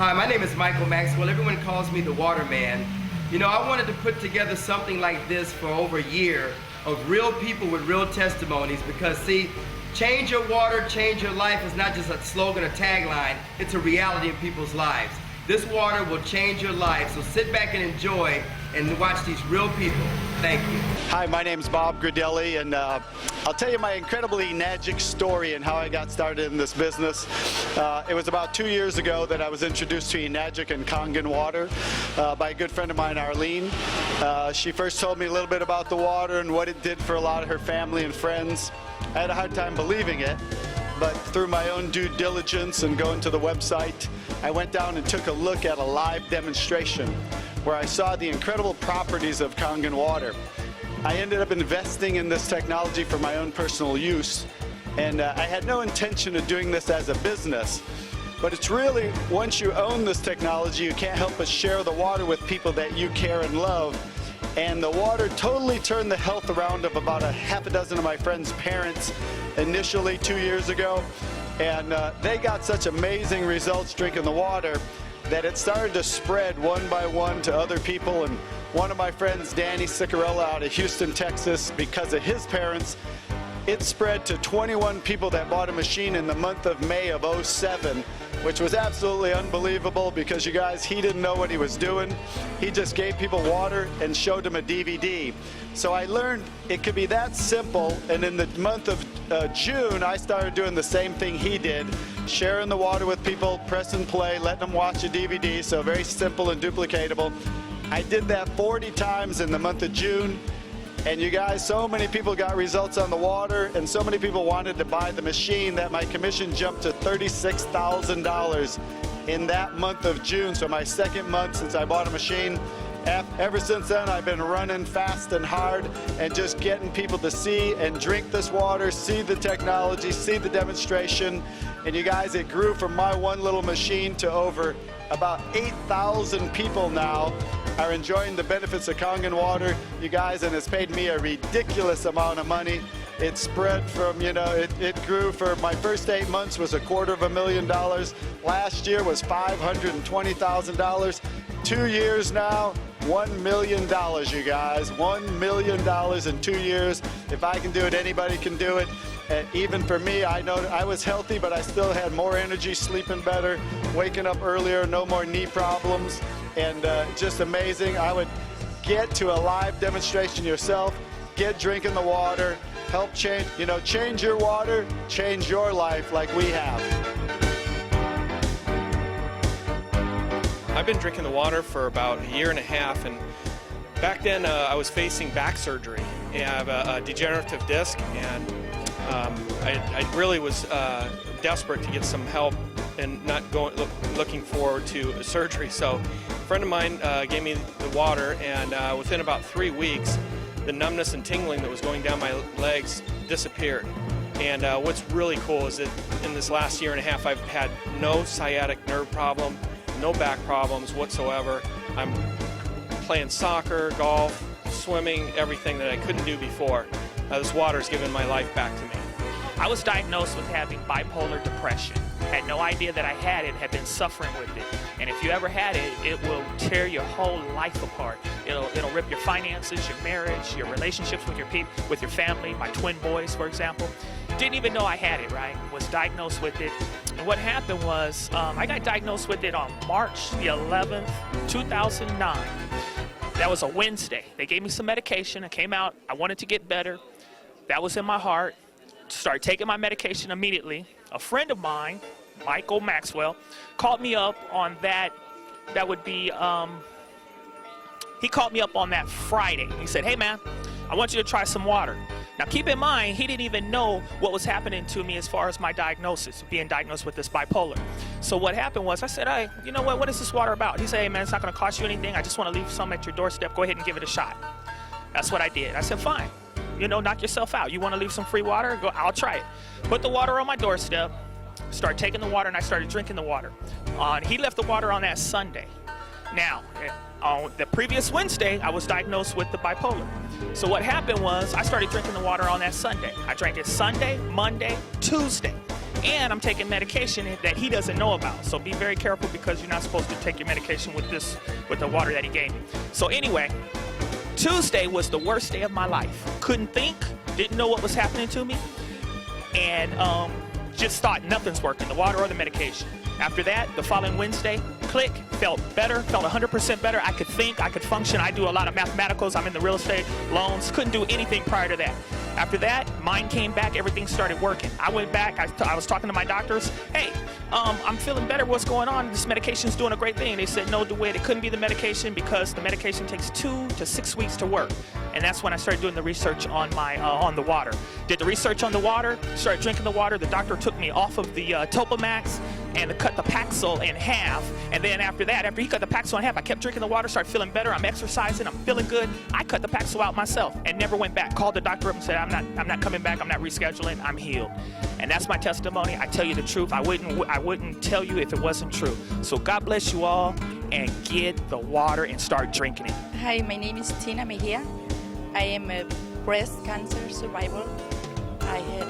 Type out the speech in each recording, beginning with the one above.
Hi, my name is Michael Maxwell. Everyone calls me the Water Man. You know, I wanted to put together something like this for over a year of real people with real testimonies because, see, change your water, change your life is not just a slogan or tagline, it's a reality in people's lives. This water will change your life, so sit back and enjoy and watch these real people. Thank you. Hi, my name's Bob Gradelli, and I'll tell you my incredibly Enagic story and how I got started in this business. It was about 2 years ago that I was introduced to Enagic and Kangen water by a good friend of mine, Arlene. She first told me a little bit about the water and what it did for a lot of her family and friends. I had a hard time believing it, but through my own due diligence and going to the website, I went down and took a look at a live demonstration where I saw the incredible properties of Kangen water. I ended up investing in this technology for my own personal use, and I had no intention of doing this as a business. But it's really, once you own this technology, you can't help but share the water with people that you care and love. And the water totally turned the health around of about a half a dozen of my friends' parents initially 2 years ago. And they got such amazing results drinking the water that it started to spread one by one to other people. And one of my friends, Danny Sicarella out of Houston, Texas, because of his parents, it spread to 21 people that bought a machine in the month of May of '07, which was absolutely unbelievable because, you guys, he didn't know what he was doing. He just gave people water and showed them a DVD. So I learned it could be that simple, and in the month of June, I started doing the same thing he did, sharing the water with people, press and play, letting them watch a DVD, so very simple and duplicatable. I did that 40 times in the month of June. And you guys, so many people got results on the water, and so many people wanted to buy the machine that my commission jumped to $36,000 in that month of June. So my second month since I bought a machine. Ever since then, I've been running fast and hard and just getting people to see and drink this water, see the technology, see the demonstration. And you guys, it grew from my one little machine to over about 8,000 people now are enjoying the benefits of Kangen water, you guys, and it's paid me a ridiculous amount of money. It spread from, you know, it grew for my first 8 months was $250,000. Last year was $520,000. 2 years now, $1 million, you guys. $1 million in 2 years. If I can do it, anybody can do it. Even for me, I know I was healthy, but I still had more energy, sleeping better, waking up earlier, no more knee problems, and just amazing. I would get to a live demonstration yourself, get drinking the water, help change, you know, change your water, change your life like we have. I've been drinking the water for about a year and a half, and back then I was facing back surgery. I have a degenerative disc, and I really was desperate to get some help and not looking forward to a surgery. So a friend of mine gave me the water, and within about 3 weeks, the numbness and tingling that was going down my legs disappeared. And what's really cool is that in this last year and a half, I've had no sciatic nerve problem, no back problems whatsoever. I'm playing soccer, golf, swimming, everything that I couldn't do before. This water's given my life back to me. I was diagnosed with having bipolar depression. Had no idea that I had it, had been suffering with it. And if you ever had it, it will tear your whole life apart. It'll rip your finances, your marriage, your relationships with your family. My twin boys, for example. Didn't even know I had it, right? Was diagnosed with it. And what happened was, I got diagnosed with it on March the 11th, 2009. That was a Wednesday. They gave me some medication. I came out. I wanted to get better. That was in my heart. Started taking my medication immediately. A friend of mine, Michael Maxwell, called me up on that. That would be, he called me up on that Friday. He said, "Hey man, I want you to try some water." Now keep in mind, he didn't even know what was happening to me as far as my diagnosis, being diagnosed with this bipolar. So what happened was, I said, "Hey, you know what is this water about?" He said, "Hey man, it's not gonna cost you anything. I just wanna leave some at your doorstep. Go ahead and give it a shot." That's what I did. I said, "Fine. You know, knock yourself out. You want to leave some free water? Go, I'll try it." Put the water on my doorstep, start taking the water, and I started drinking the water. He left the water on that Sunday. Now, on the previous Wednesday, I was diagnosed with the bipolar. So what happened was, I started drinking the water on that Sunday. I drank it Sunday, Monday, Tuesday. and I'm taking medication that he doesn't know about. So be very careful, because you're not supposed to take your medication with the water that he gave me. So anyway, Tuesday was the worst day of my life. Couldn't think, didn't know what was happening to me, and just thought nothing's working, the water or the medication. After that, the following Wednesday, click, felt better, felt 100% better. I could think, I could function. I do a lot of mathematicals. I'm in the real estate, loans. Couldn't do anything prior to that. After that, mine came back. Everything started working. I went back. I was talking to my doctors. Hey, I'm feeling better. What's going on? This medication's doing a great thing. They said, no, DeWitt, it couldn't be the medication, because the medication takes 2 to 6 weeks to work. And that's when I started doing the research on on the water. Did the research on the water, started drinking the water. The doctor took me off of the Topamax and cut the Paxil in half. And then after that, after he cut the Paxil in half, I kept drinking the water, started feeling better. I'm exercising, I'm feeling good. I cut the Paxil out myself and never went back. Called the doctor up and said, I'm not coming back, I'm not rescheduling, I'm healed. And that's my testimony. I tell you the truth. I wouldn't tell you if it wasn't true. So God bless you all, and get the water and start drinking it. Hi, my name is Tina Mejia. I am a breast cancer survivor. I had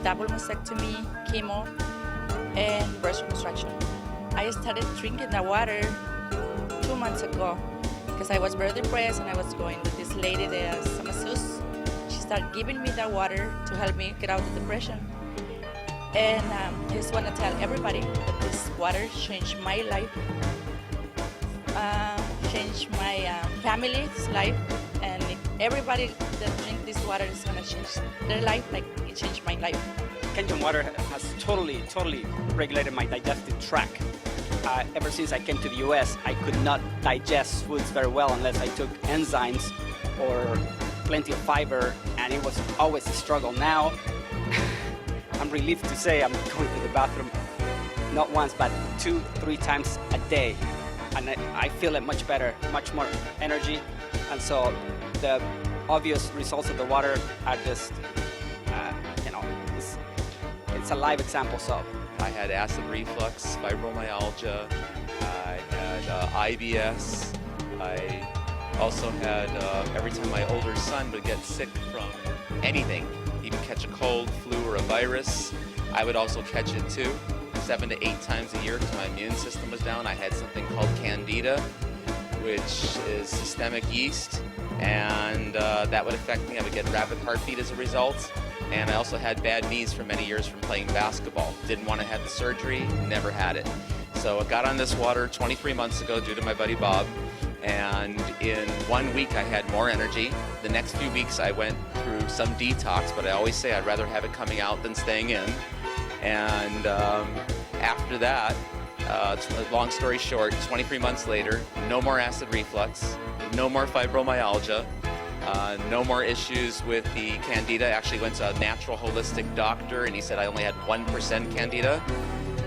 double mastectomy, chemo, and breast reconstruction. I started drinking the water 2 months ago because I was very depressed, and I was going to this lady, the masseuse. She started giving me the water to help me get out of the depression. And I just want to tell everybody that this water changed my life, changed my family's life, and if everybody that drink this water is going to change their life like it changed my life. Kangen water has totally regulated my digestive tract. Ever since I came to the US, I could not digest foods very well unless I took enzymes or plenty of fiber, and it was always a struggle. Now, I'm relieved to say I'm going to the bathroom not once, but 2-3 times a day, and I feel it much better, much more energy, and so the obvious results of the water are just, it's a live example. So I had acid reflux, fibromyalgia, I had IBS, I also had, every time my older son would get sick from anything, even catch a cold, flu, or a virus, I would also catch it too, 7 to 8 times a year, because my immune system was down. I had something called Candida, which is systemic yeast, and that would affect me. I would get rapid heartbeat as a result. And I also had bad knees for many years from playing basketball. Didn't want to have the surgery, never had it. So I got on this water 23 months ago due to my buddy Bob, and in 1 week I had more energy. The next few weeks I went through some detox, but I always say I'd rather have it coming out than staying in. And after that, long story short, 23 months later, no more acid reflux, no more fibromyalgia, no more issues with the Candida. I actually went to a natural holistic doctor, and he said I only had 1% Candida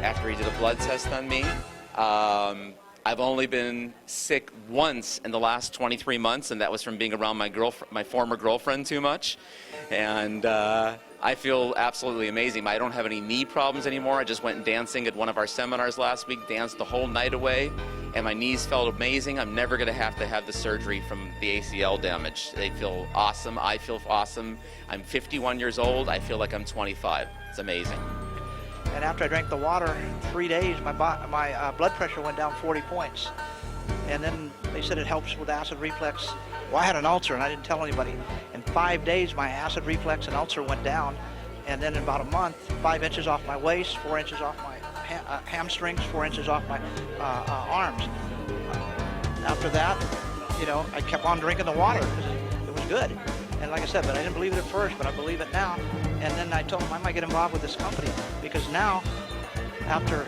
after he did a blood test on me. I've only been sick once in the last 23 months, and that was from being around my former girlfriend too much. And I feel absolutely amazing. I don't have any knee problems anymore. I just went dancing at one of our seminars last week, danced the whole night away, and my knees felt amazing. I'm never going to have the surgery from the ACL damage. They feel awesome. I feel awesome. I'm 51 years old. I feel like I'm 25. It's amazing. And after I drank the water, 3 days, my blood pressure went down 40 points. And then they said it helps with acid reflux. Well, I had an ulcer, and I didn't tell anybody. In 5 days, my acid reflux and ulcer went down. And then in about a month, 5 inches off my waist, 4 inches off my hamstrings, 4 inches off my arms. After that, I kept on drinking the water because it was good. And like I said, but I didn't believe it at first, but I believe it now. And then I told them I might get involved with this company, because now, after,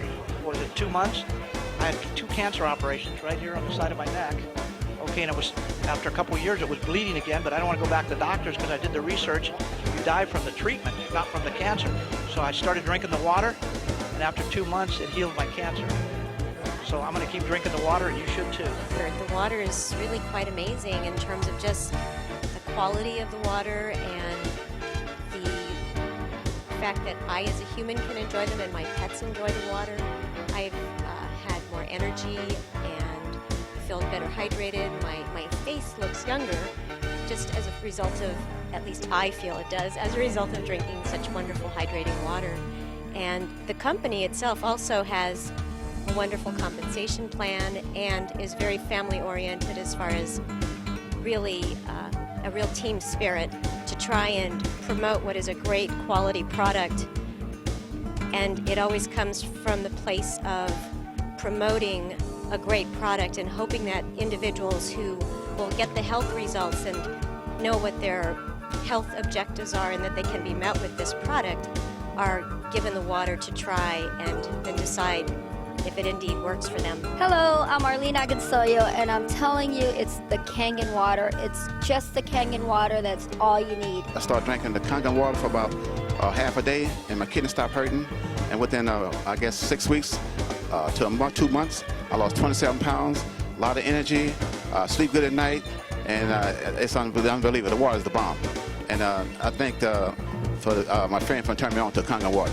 2 months, I had 2 cancer operations right here on the side of my neck. Okay, and it was, after a couple of years, it was bleeding again, but I don't want to go back to doctors because I did the research. You die from the treatment, not from the cancer. So I started drinking the water, and after 2 months, it healed my cancer. So I'm going to keep drinking the water, and you should too. The water is really quite amazing in terms of just the quality of the water and the fact that I as a human can enjoy them and my pets enjoy the water. I've had more energy and feel better hydrated. My face looks younger just as a result of, at least I feel it does, as a result of drinking such wonderful hydrating water. And the company itself also has a wonderful compensation plan and is very family oriented as far as really a real team spirit to try and promote what is a great quality product. And it always comes from the place of promoting a great product and hoping that individuals who will get the health results and know what their health objectives are and that they can be met with this product are given the water to try and then decide if it indeed works for them. Hello, I'm Arlene Agansoyo, and I'm telling you, it's the Kangen water. It's just the Kangen water. That's all you need. I started drinking the Kangen water for about half a day, and my kidneys stopped hurting. And within, I guess, 6 weeks to a month, 2 months, I lost 27 pounds, a lot of energy, sleep good at night, and it's unbelievable. The water is the bomb. And I thank for my friend for turning me on to Kangen water.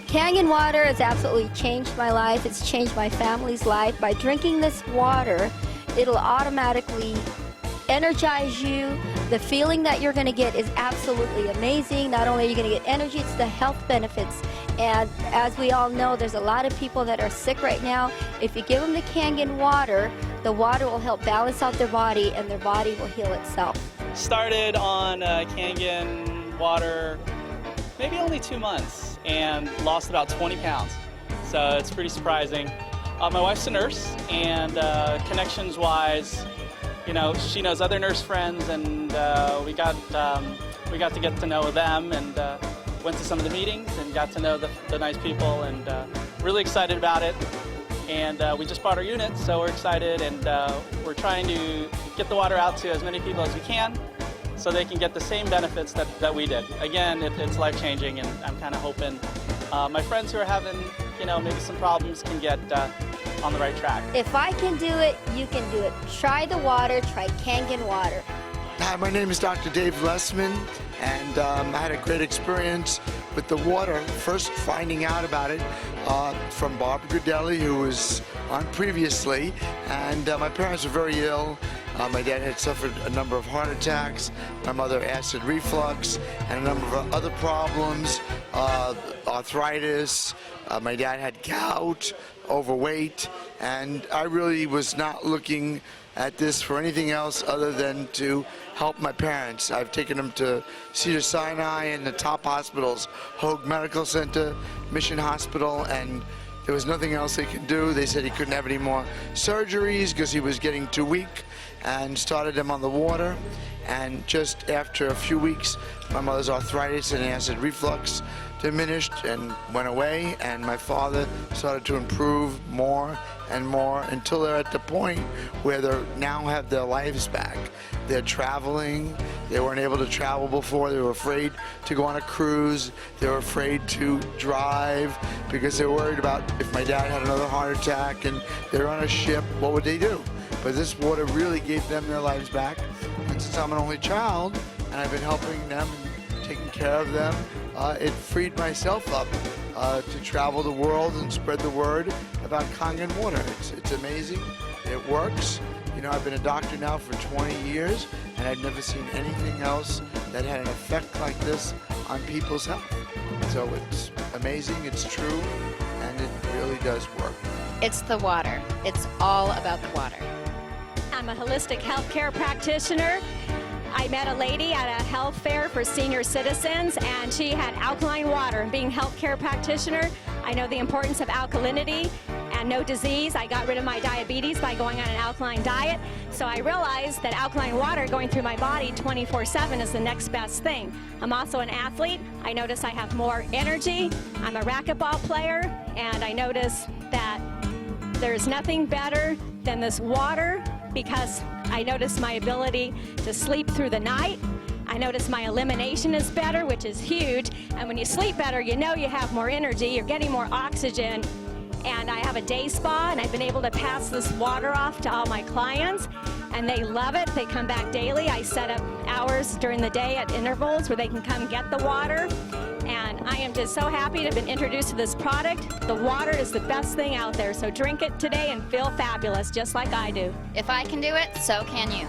Kangen water has absolutely changed my life. It's changed my family's life. By drinking this water, it'll automatically energize you. The feeling that you're going to get is absolutely amazing. Not only are you going to get energy, it's the health benefits. And as we all know, there's a lot of people that are sick right now. If you give them the Kangen water, the water will help balance out their body and their body will heal itself. Started on Kangen water maybe only 2 months and lost about 20 pounds. So it's pretty surprising. My wife's a nurse, and connections-wise, you know, she knows other nurse friends, and we got to get to know them, and went to some of the meetings and got to know the nice people, and really excited about it. And we just bought our unit, so we're excited, and we're trying to get the water out to as many people as we can, so they can get the same benefits that we did. Again, it's life-changing, and I'm kind of hoping my friends who are having, you know, maybe some problems can get on the right track. If I can do it, you can do it. Try the water, try Kangen water. Hi, my name is Dr. Dave Lessman, and I had a great experience with the water. First finding out about it from Barbara Gradelli, who was on previously, and my parents were very ill. My dad had suffered a number of heart attacks, my mother acid reflux, and a number of other problems, arthritis. My dad had gout, overweight, and I really was not looking at this for anything else other than to help my parents. I've taken them to Cedars-Sinai and the top hospitals, Hoag Medical Center, Mission Hospital, and there was nothing else they could do. They said he couldn't have any more surgeries because he was getting too weak, and started him on the water. And just after a few weeks, my mother's arthritis and acid reflux diminished and went away, and my father started to improve more and more until they're at the point where they now have their lives back. They're traveling. They weren't able to travel before. They were afraid to go on a cruise. They were afraid to drive because they were worried about if my dad had another heart attack and they were on a ship, what would they do? But this water really gave them their lives back. And since I'm an only child and I've been helping them and taking care of them, it freed myself up to travel the world and spread the word about Kangen water. It's amazing. It works. You know, I've been a doctor now for 20 years, and I've never seen anything else that had an effect like this on people's health. So it's amazing, it's true, and it really does work. It's the water. It's all about the water. I'm a holistic healthcare practitioner. I met a lady at a health fair for senior citizens, and she had alkaline water. Being a healthcare practitioner, I know the importance of alkalinity and no disease. I got rid of my diabetes by going on an alkaline diet, so I realized that alkaline water going through my body 24/7 is the next best thing. I'm also an athlete. I notice I have more energy. I'm a racquetball player, and I notice that there's nothing better than this water, because I notice my ability to sleep through the night. I notice my elimination is better, which is huge. And when you sleep better, you know you have more energy, you're getting more oxygen. And I have a day spa, and I've been able to pass this water off to all my clients, and they love it. They come back daily. I set up hours during the day at intervals where they can come get the water. And I am just so happy to have been introduced to this product. The water is the best thing out there, so drink it today and feel fabulous, just like I do. If I can do it, so can you.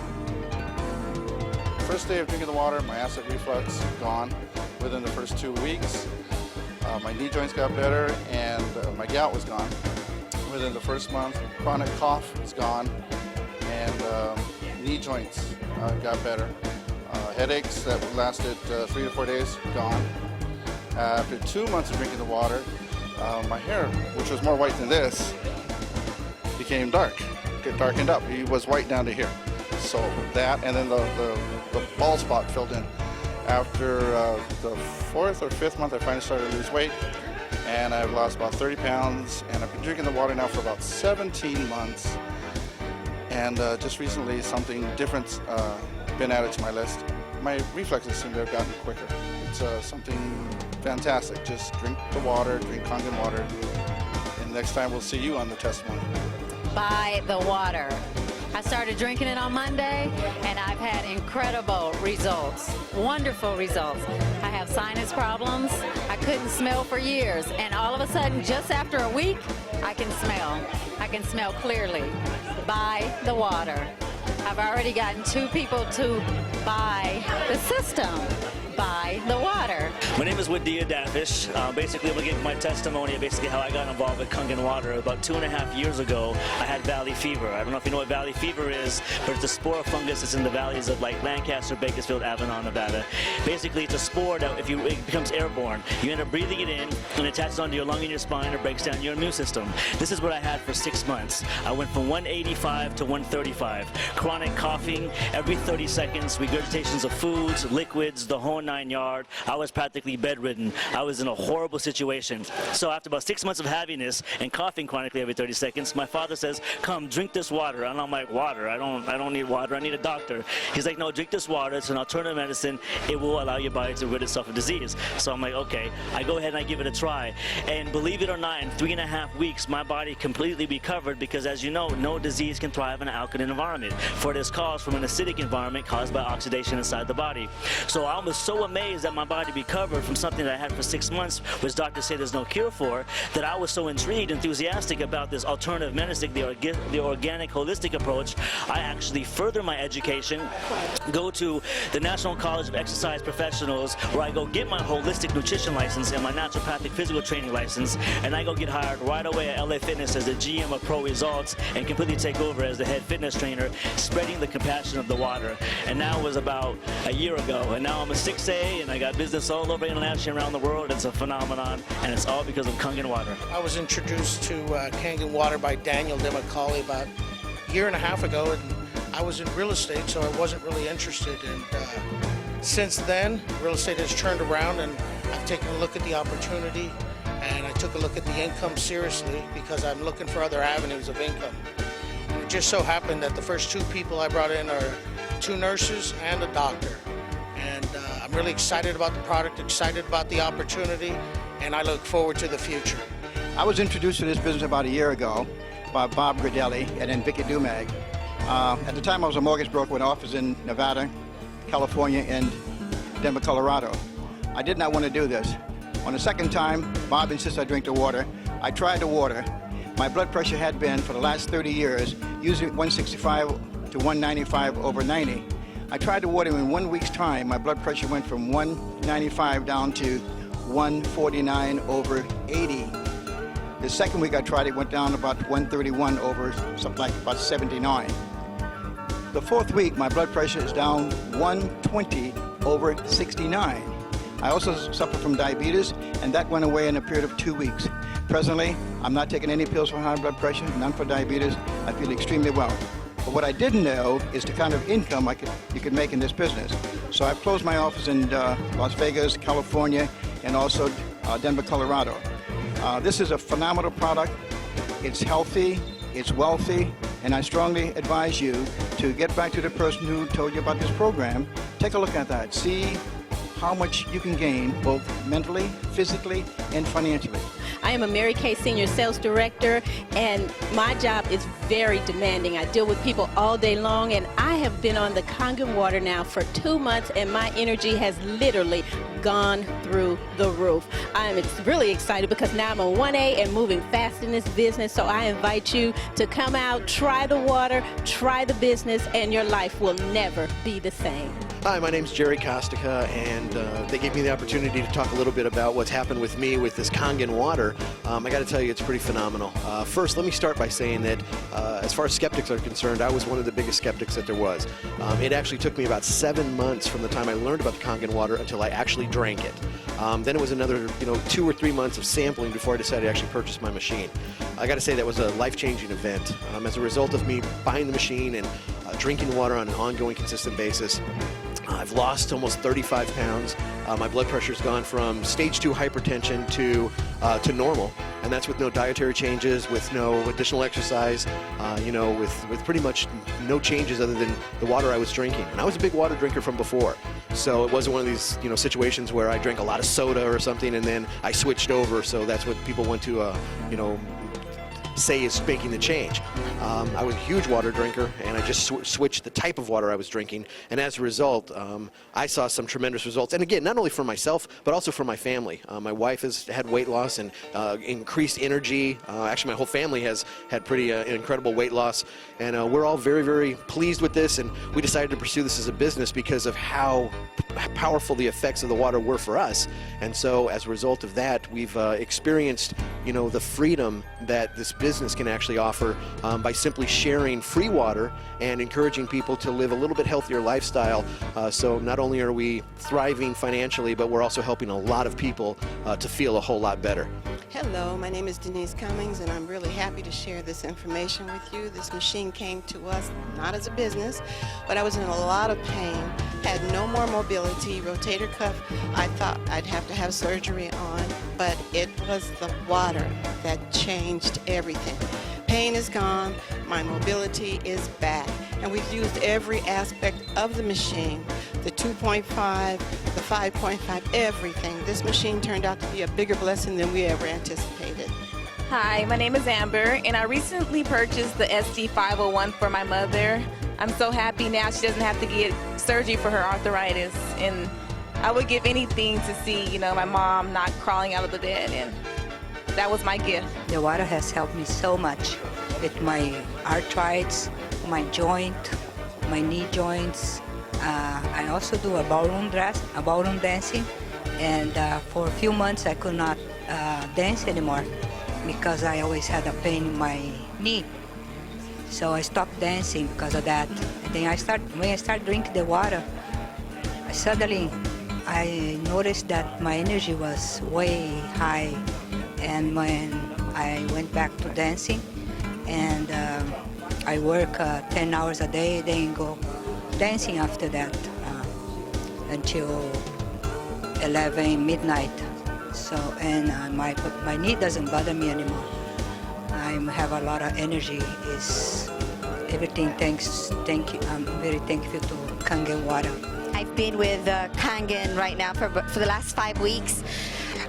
First day of drinking the water, my acid reflux gone within the first 2 weeks. My knee joints got better, and my gout was gone. Within the first month, chronic cough is gone, and knee joints got better. Headaches that lasted 3 to 4 days, gone. After 2 months of drinking the water, my hair, which was more white than this, became dark. It darkened up. It was white down to here. So that, and then the bald spot filled in. After the 4th or 5th month, I finally started to lose weight, and I've lost about 30 pounds, and I've been drinking the water now for about 17 months. And just recently, something different's been added to my list. My reflexes seem to have gotten quicker. It's something fantastic. Just drink the water, drink Kangen water, and next time we'll see you on the testimony. Buy the water. I started drinking it on Monday, and I've had incredible results, wonderful results. I have sinus problems. I couldn't smell for years, and all of a sudden, just after a week, I can smell. I can smell clearly. Buy the water. I've already gotten 2 people to buy the system. Buy the water. My name is Wadia Dafish. Basically, I'm going to give my testimony of basically how I got involved with Kangen water. About 2.5 years ago, I had valley fever. I don't know if you know what valley fever is, but it's a spore fungus that's in the valleys of like Lancaster, Bakersfield, Avalon, Nevada. Basically, it's a spore that it becomes airborne. You end up breathing it in, and it attaches onto your lung and your spine or breaks down your immune system. This is what I had for 6 months. I went from 185 to 135. Chronic coughing every 30 seconds, regurgitations of foods, liquids, the whole 9 yards. I was practically bedridden. I was in a horrible situation. So after about 6 months of having this and coughing chronically every 30 seconds, my father says, "Come, drink this water." And I'm like, "Water? I don't need water. I need a doctor." He's like, "No, drink this water. It's an alternative medicine. It will allow your body to rid itself of disease." So I'm like, "Okay." I go ahead and I give it a try. And believe it or not, in 3.5 weeks, my body completely recovered because, as you know, no disease can thrive in an alkaline environment. For this cause from an acidic environment caused by oxidation inside the body. So I was so amazed that my body recovered from something that I had for 6 months, which doctors say there's no cure for, that I was so intrigued, enthusiastic about this alternative medicine, the organic, holistic approach. I actually further my education, go to the National College of Exercise Professionals, where I go get my holistic nutrition license and my naturopathic physical training license, and I go get hired right away at LA Fitness as the GM of Pro Results and completely take over as the head fitness trainer, spreading the compassion of the water. And that was about a year ago, and now I'm a 6A, and I got business all over internationally around the world. It's a phenomenon, and it's all because of Kangen water. I was introduced to Kangen water by Daniel DeMcCauley about a year and a half ago, and I was in real estate, so I wasn't really interested. And since then, real estate has turned around, and I've taken a look at the opportunity, and I took a look at the income seriously because I'm looking for other avenues of income. And it just so happened that the first 2 people I brought in are 2 nurses and a doctor. And I'm really excited about the product, excited about the opportunity, and I look forward to the future. I was introduced to this business about a year ago by Bob Gradelli and then Vicky Dumag. At the time, I was a mortgage broker with an office in Nevada, California, and Denver, Colorado. I did not want to do this. On the second time, Bob insisted I drink the water. I tried the water. My blood pressure had been, for the last 30 years, usually 165 to 195 over 90. I tried the water, and in 1 week's time, my blood pressure went from 195 down to 149 over 80. The second week I tried it, went down about 131 over something like about 79. The 4th week, my blood pressure is down 120 over 69. I also suffer from diabetes, and that went away in a period of 2 weeks. Presently, I'm not taking any pills for high blood pressure, none for diabetes. I feel extremely well. But what I didn't know is the kind of income you could make in this business. So I've closed my office in Las Vegas, California, and also Denver, Colorado. This is a phenomenal product. It's healthy, it's wealthy, and I strongly advise you to get back to the person who told you about this program. Take a look at that. See how much you can gain, both mentally, physically, and financially. I am a Mary Kay Senior Sales Director, and my job is very demanding. I deal with people all day long, and I have been on the Kangen water now for 2 months, and my energy has literally gone through the roof. I am really excited because now I'm a 1A and moving fast in this business, so I invite you to come out, try the water, try the business, and your life will never be the same. Hi, my name's Jerry Kostica, and and they gave me the opportunity to talk a little bit about what's happened with me with this Kangen water. I got to tell you, it's pretty phenomenal. First, let me start by saying that as far as skeptics are concerned, I was one of the biggest skeptics that there was. It actually took me about 7 months from the time I learned about the Kangen water until I actually drank it. Then it was another 2 or 3 months of sampling before I decided to actually purchase my machine. I got to say that was a life-changing event. As a result of me buying the machine and drinking water on an ongoing, consistent basis, I've lost almost 35 pounds. My blood pressure's gone from stage 2 hypertension to normal, and that's with no dietary changes, with no additional exercise, with pretty much no changes other than the water I was drinking. And I was a big water drinker from before, so it wasn't one of these situations where I drank a lot of soda or something and then I switched over. So that's what people want to say is making the change. I was a huge water drinker, and I just switched the type of water I was drinking, and as a result, I saw some tremendous results. And again, not only for myself, but also for my family. My wife has had weight loss and increased energy. Actually, my whole family has had pretty incredible weight loss, and we're all very, very pleased with this, and we decided to pursue this as a business because of how powerful the effects of the water were for us. And so as a result of that, we've experienced the freedom that this business can actually offer by simply sharing free water and encouraging people to live a little bit healthier lifestyle. So not only are we thriving financially, but we're also helping a lot of people to feel a whole lot better. Hello, my name is Denise Cummings, and I'm really happy to share this information with you. This machine came to us not as a business, but I was in a lot of pain, had no more mobility, rotator cuff. I thought I'd have to have surgery on, but it was the water that changed everything. Pain is gone, my mobility is back, and we've used every aspect of the machine, the 2.5, the 5.5, everything. This machine turned out to be a bigger blessing than we ever anticipated. Hi, my name is Amber, and I recently purchased the SD501 for my mother. I'm so happy now she doesn't have to get surgery for her arthritis, and I would give anything to see, my mom not crawling out of the bed, and that was my gift. The water has helped me so much with my arthritis, my joint, my knee joints. I also do a ballroom dancing, and for a few months I could not dance anymore because I always had a pain in my knee. So I stopped dancing because of that. And then when I started drinking the water, suddenly I noticed that my energy was way high. And when I went back to dancing, and I work 10 hours a day, then go dancing after that until 11 midnight. So, and my knee doesn't bother me anymore. I have a lot of energy. Is everything. Thank you. I'm very thankful to Kangen water. I've been with Kangen right now for the last 5 weeks.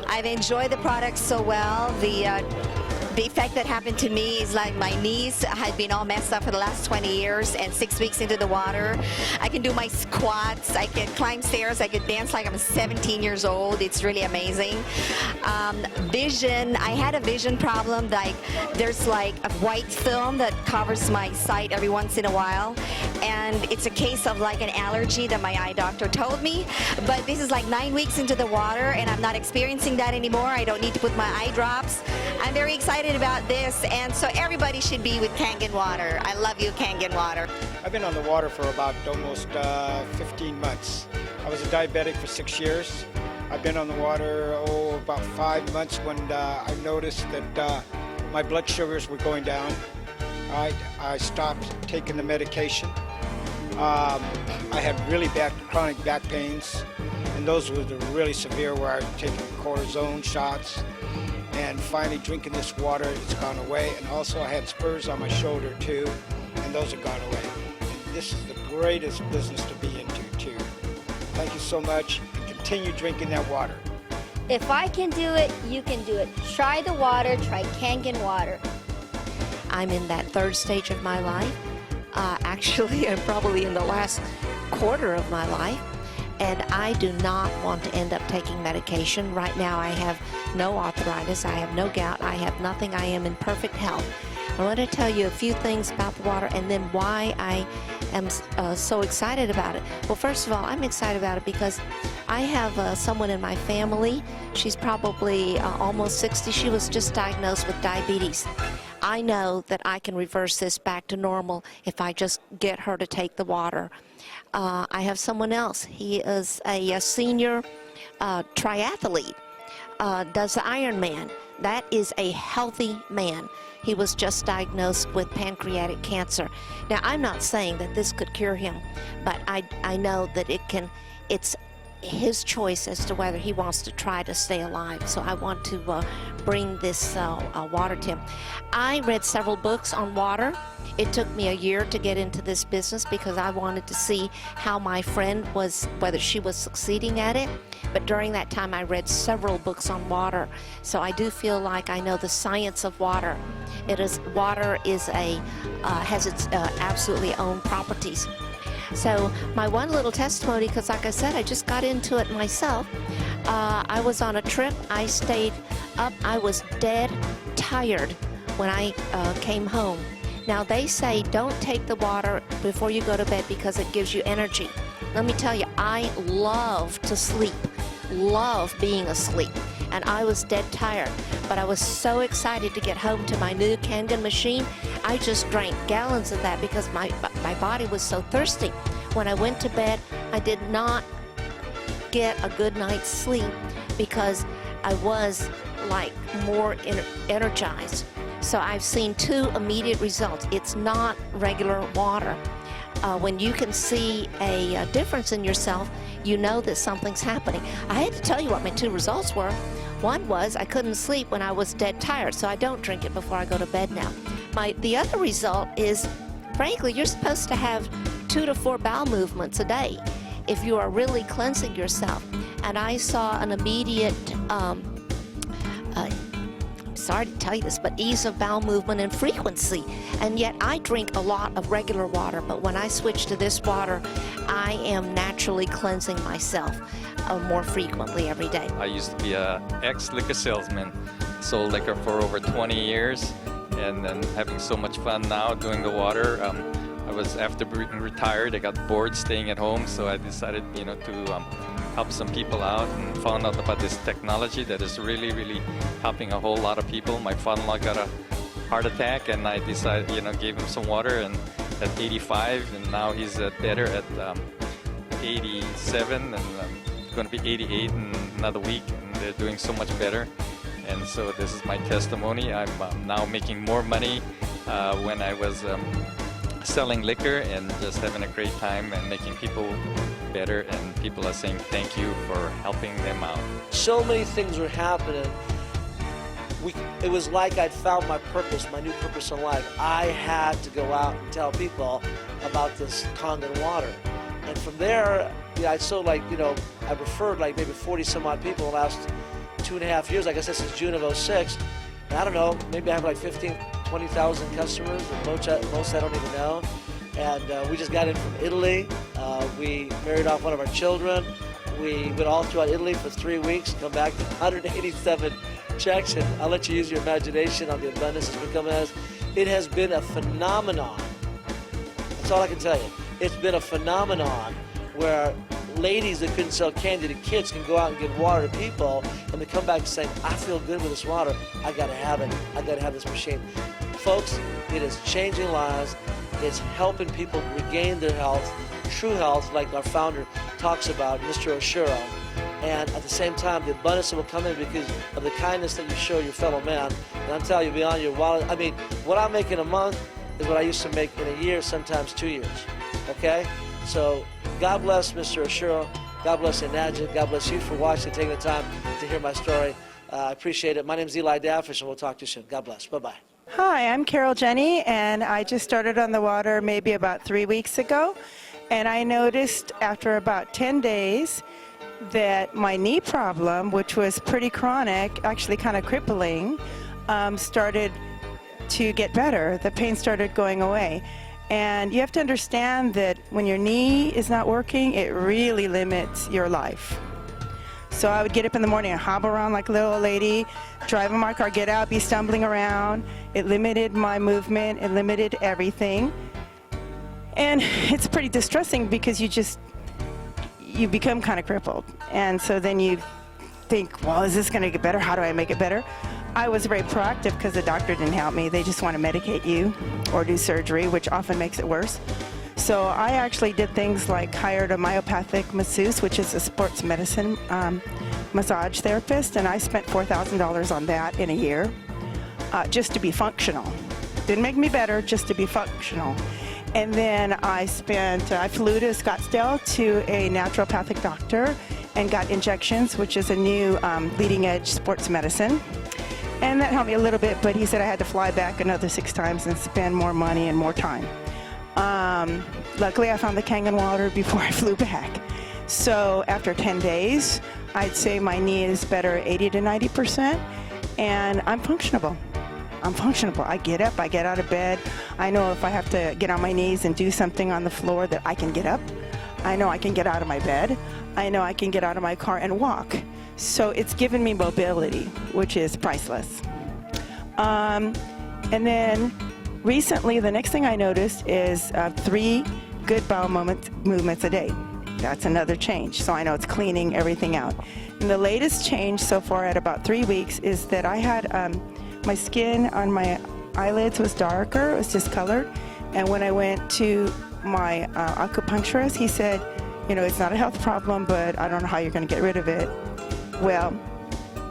I've enjoyed the product so well. The effect that happened to me is like my knees had been all messed up for the last 20 years, and 6 weeks into the water, I can do my squats, I can climb stairs, I could dance like I'm 17 years old. It's really amazing. Vision, I had a vision problem. Like there's like a white film that covers my sight every once in a while, and it's a case of like an allergy that my eye doctor told me. But this is like 9 weeks into the water, and I'm not experiencing that anymore. I don't need to put my eye drops. I'm very excited about this, and so everybody should be with Kangen water. I love you, Kangen water. I've been on the water for about almost 15 months. I was a diabetic for 6 years. I've been on the water about 5 months when I noticed that my blood sugars were going down. I stopped taking the medication. I had really bad chronic back pains, and those were really severe, where I was taking cortisone shots. And finally drinking this water, it's gone away. And also I had spurs on my shoulder too, and those have gone away. And this is the greatest business to be into too. Thank you so much, and continue drinking that water. If I can do it, you can do it. Try the water, try Kangen water. I'm in that third stage of my life. Actually, I'm probably in the last quarter of my life. And I do not want to end up taking medication. Right now I have no arthritis, I have no gout, I have nothing. I am in perfect health. I want to tell you a few things about the water and then why I am so excited about it. Well, first of all, I'm excited about it because I have someone in my family. She's probably almost 60. She was just diagnosed with diabetes. I know that I can reverse this back to normal if I just get her to take the water. I have someone else. He is a senior triathlete, does the Ironman. That is a healthy man. He was just diagnosed with pancreatic cancer. Now, I'm not saying that this could cure him, but I know that it's his choice as to whether he wants to try to stay alive. So I want to bring this water to him. I read several books on water. It took me a year to get into this business because I wanted to see how my friend was, whether she was succeeding at it. But during that time, I read several books on water. So I do feel like I know the science of water. Water has its absolutely own properties. So my one little testimony, because like I said, I just got into it myself. I was on a trip. I stayed up. I was dead tired when I came home. Now they say don't take the water before you go to bed because it gives you energy. Let me tell you, I love to sleep, love being asleep, and I was dead tired. But I was so excited to get home to my new Kangen machine. I just drank gallons of that because my body was so thirsty. When I went to bed, I did not get a good night's sleep because I was like more energized. So I've seen 2 immediate results. It's not regular water. When you can see a difference in yourself, you know that something's happening. I had to tell you what my 2 results were. One was I couldn't sleep when I was dead tired, so I don't drink it before I go to bed now. The other result is, frankly, you're supposed to have 2 to 4 bowel movements a day if you are really cleansing yourself. And I saw an immediate sorry to tell you this, but ease of bowel movement and frequency. And yet I drink a lot of regular water, but when I switch to this water, I am naturally cleansing myself more frequently every day. I used to be an ex-liquor salesman, sold liquor for over 20 years, and then having so much fun now doing the water. After being retired, I got bored staying at home, so I decided, to help some people out and found out about this technology that is really, really helping a whole lot of people. My father-in-law got a heart attack, and I decided, gave him some water, and at 85, and now he's better at 87, and going to be 88 in another week, and they're doing so much better. And so this is my testimony. I'm now making more money when I was selling liquor and just having a great time and making people better, and people are saying thank you for helping them out. So many things were happening. It was like I'd found my purpose, my new purpose in life. I had to go out and tell people about this Kangen water. And from there, I referred like maybe 40 some odd people in the last 2.5 years, like I said, since June of 06. And I don't know, maybe I have like 20,000 customers, and most I don't even know. And we just got in from Italy. We married off one of our children. We went all throughout Italy for 3 weeks, come back to 187 checks, and I'll let you use your imagination on the abundance it's become as. It has been a phenomenon. That's all I can tell you. It's been a phenomenon where ladies that couldn't sell candy to kids can go out and give water to people, and they come back saying, I feel good with this water. I gotta have it. I gotta have this machine. Folks, it is changing lives. It's helping people regain their health, true health, like our founder talks about, Mr. Oshiro. And at the same time, the abundance that will come in because of the kindness that you show your fellow man. And I'm telling you, beyond your wallet, what I make in a month is what I used to make in a year, sometimes 2 years. Okay? So God bless Mr. Oshiro. God bless Enadja. God bless you for watching and taking the time to hear my story. I appreciate it. My name is Eli Daffish, and we'll talk to you soon. God bless. Bye-bye. Hi, I'm Carol Jenny, and I just started on the water maybe about 3 weeks ago. And I noticed after about 10 days that my knee problem, which was pretty chronic, actually kind of crippling, started to get better. The pain started going away. And you have to understand that when your knee is not working, it really limits your life. So I would get up in the morning and hobble around like a little old lady, drive in my car, get out, be stumbling around. It limited my movement. It limited everything. And it's pretty distressing because you become kind of crippled. And so then you think, well, is this going to get better? How do I make it better? I was very proactive because the doctor didn't help me. They just want to medicate you or do surgery, which often makes it worse. So I actually did things like hired a myopathic masseuse, which is a sports medicine massage therapist, and I spent $4,000 on that in a year just to be functional. Didn't make me better, just to be functional. And then I flew to Scottsdale to a naturopathic doctor and got injections, which is a new leading edge sports medicine. And that helped me a little bit, but he said I had to fly back another 6 times and spend more money and more time. Luckily, I found the Kangen water before I flew back. So after 10 days, I'd say my knee is better 80 to 90%, and I'm functionable. I get up, I get out of bed. I know if I have to get on my knees and do something on the floor that I can get up. I know I can get out of my bed. I know I can get out of my car and walk. So it's given me mobility, which is priceless. And then recently, the next thing I noticed is 3 good bowel movements a day. That's another change. So I know it's cleaning everything out. And the latest change so far at about 3 weeks is that I had my skin on my eyelids was darker, it was discolored. And when I went to my acupuncturist, he said, you know, it's not a health problem, but I don't know how you're going to get rid of it. Well,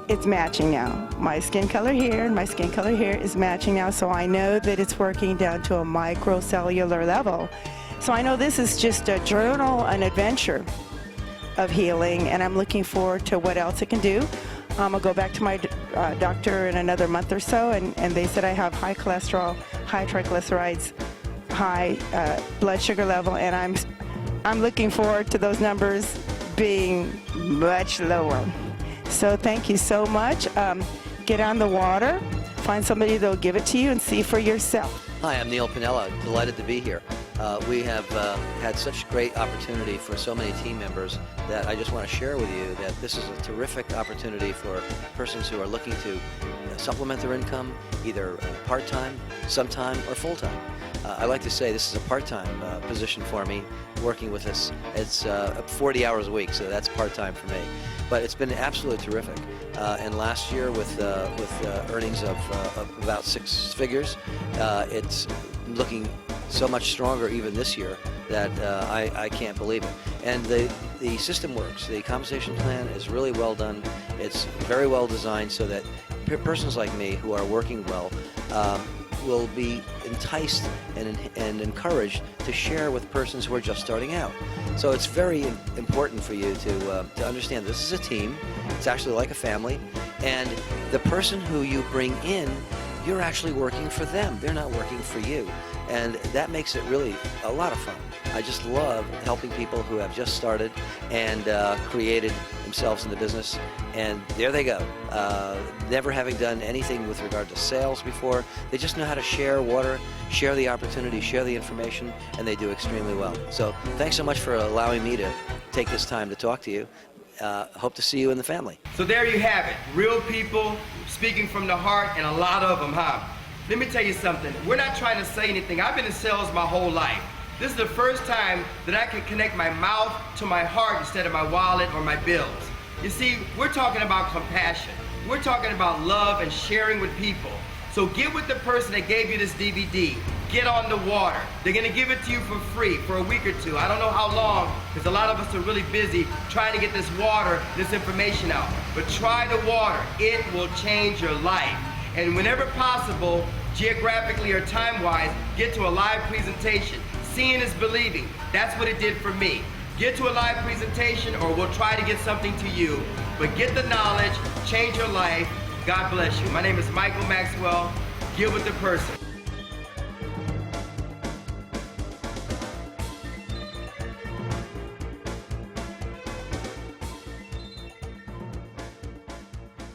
it's matching now. My skin color here and my skin color here is matching now, so I know that it's working down to a microcellular level. So I know this is just a journal, an adventure of healing, and I'm looking forward to what else it can do. I'll go back to my doctor in another month or so, and they said I have high cholesterol, high triglycerides, high blood sugar level, and I'm looking forward to those numbers being much lower. So thank you so much. Get on the water, find somebody that'll give it to you, and see for yourself. Hi, I'm Neil Pinella. Delighted to be here. We have had such great opportunity for so many team members that I just want to share with you that this is a terrific opportunity for persons who are looking to supplement their income, either part-time, sometime, or full-time. I like to say this is a part-time position for me, working with us. It's 40 hours a week, so that's part-time for me. But it's been absolutely terrific. And last year, with earnings of about 6 figures, it's looking so much stronger even this year that I can't believe it. And the system works. The compensation plan is really well done. It's very well designed so that persons like me who are working well will be enticed and encouraged to share with persons who are just starting out. So it's very important for you to understand this is a team. It's actually like a family, and the person who you bring in, you're actually working for them. They're not working for you. And that makes it really a lot of fun. I just love helping people who have just started and created themselves in the business. And there they go, never having done anything with regard to sales before. They just know how to share water, share the opportunity, share the information, and they do extremely well. So thanks so much for allowing me to take this time to talk to you. Hope to see you in the family. So there you have it. Real people speaking from the heart, and a lot of them, huh? Let me tell you something. We're not trying to say anything. I've been in sales my whole life. This is the first time that I can connect my mouth to my heart instead of my wallet or my bills. You see, we're talking about compassion. We're talking about love and sharing with people. So get with the person that gave you this DVD. Get on the water. They're gonna give it to you for free for a week or 2. I don't know how long, because a lot of us are really busy trying to get this water, this information out. But try the water. It will change your life. And whenever possible, geographically or time-wise, get to a live presentation. Seeing is believing. That's what it did for me. Get to a live presentation, or we'll try to get something to you. But get the knowledge, change your life. God bless you. My name is Michael Maxwell. Get with the person.